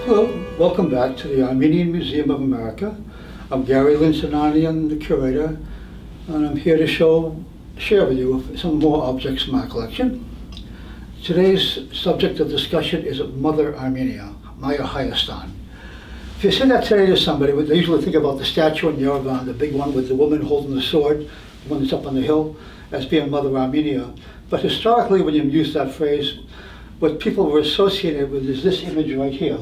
Hello, welcome back to the Armenian Museum of America. I'm Gary Lind-Sinanian, the curator, and I'm here to share with you some more objects from our collection. Today's subject of discussion is Mother Armenia, Maya Hayastan. If you say that today to somebody, they usually think about the statue in Yerevan, the big one with the woman holding the sword, the one that's up on the hill, as being Mother Armenia. But historically, when you use that phrase, what people were associated with is this image right here.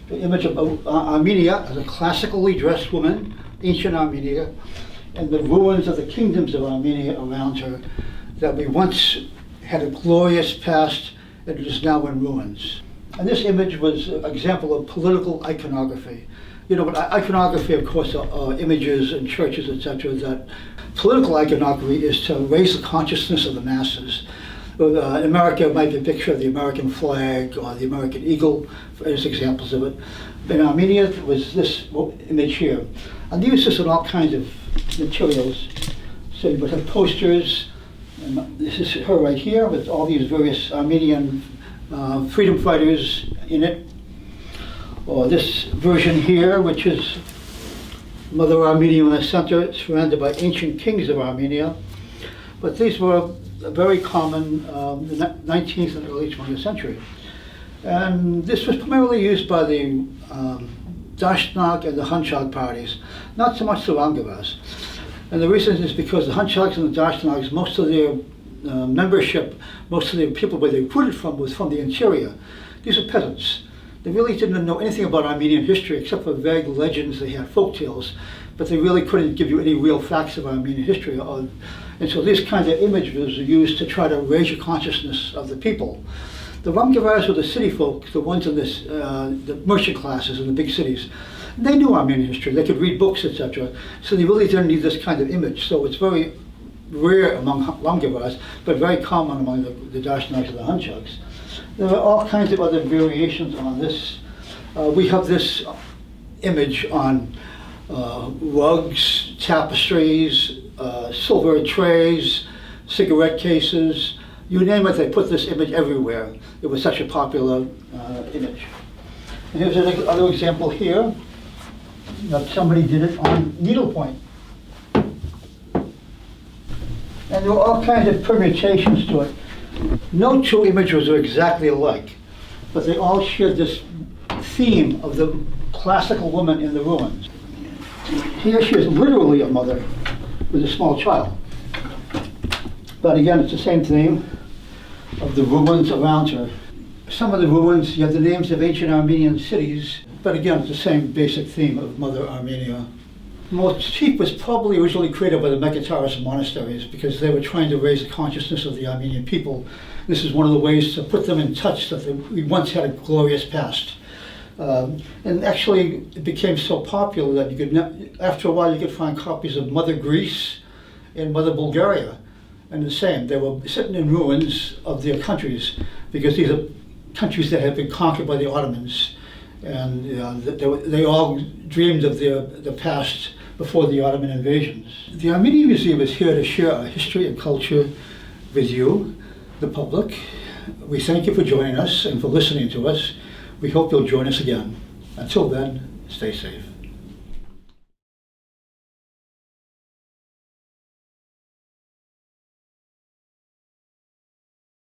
The image of Armenia as a classically dressed woman, ancient Armenia, and the ruins of the kingdoms of Armenia around her that we once had a glorious past and it is now in ruins. And this image was an example of political iconography. You know, but iconography, of course, are images in churches, etc. That political iconography is to raise the consciousness of the masses. In America, it might be a picture of the American flag or the American eagle, as examples of it. In Armenia, it was this image here. And they use this in all kinds of materials. So you would have posters, and this is her right here with all these various Armenian freedom fighters in it. Or this version here, which is Mother Armenia in the center, surrounded by ancient kings of Armenia. But these were very common in the 19th and early 20th century. And this was primarily used by the Dashnag and the Hunchak parties, not so much the Rangavas. And the reason is because the Hunchaks and the Dashnags, most of their membership, most of the people where they recruited from was from the interior. These are peasants. They really didn't know anything about Armenian history except for vague legends. They had folk tales, but they really couldn't give you any real facts of Armenian history. And so these kinds of images are used to try to raise your consciousness of the people. The Rangavas were the city folk, the ones in this, the merchant classes in the big cities. They knew Armenian history. They could read books, etc. So they really didn't need this kind of image. So it's very rare among Rangavas, but very common among the Dashnags and the Hunchaks. There are all kinds of other variations on this. We have this image on rugs, tapestries, silver trays, cigarette cases, you name it, they put this image everywhere. It was such a popular image. And here's another example here that somebody did it on needlepoint. And there were all kinds of permutations to it. No two images are exactly alike, but they all share this theme of the classical woman in the ruins. Here she is literally a mother with a small child. But again, it's the same theme of the ruins around her. Some of the ruins, you have the names of ancient Armenian cities, but again, it's the same basic theme of Mother Armenia. The motif was probably originally created by the Megatarist monasteries because they were trying to raise the consciousness of the Armenian people. This is one of the ways to put them in touch that we once had a glorious past. And actually, it became so popular that you could, after a while, you could find copies of Mother Greece and Mother Bulgaria. And the same, they were sitting in ruins of their countries because these are countries that had been conquered by the Ottomans. And they all dreamed of the past before the Ottoman invasions. The Armenian Museum is here to share our history and culture with you, the public. We thank you for joining us and for listening to us. We hope you'll join us again. Until then, stay safe.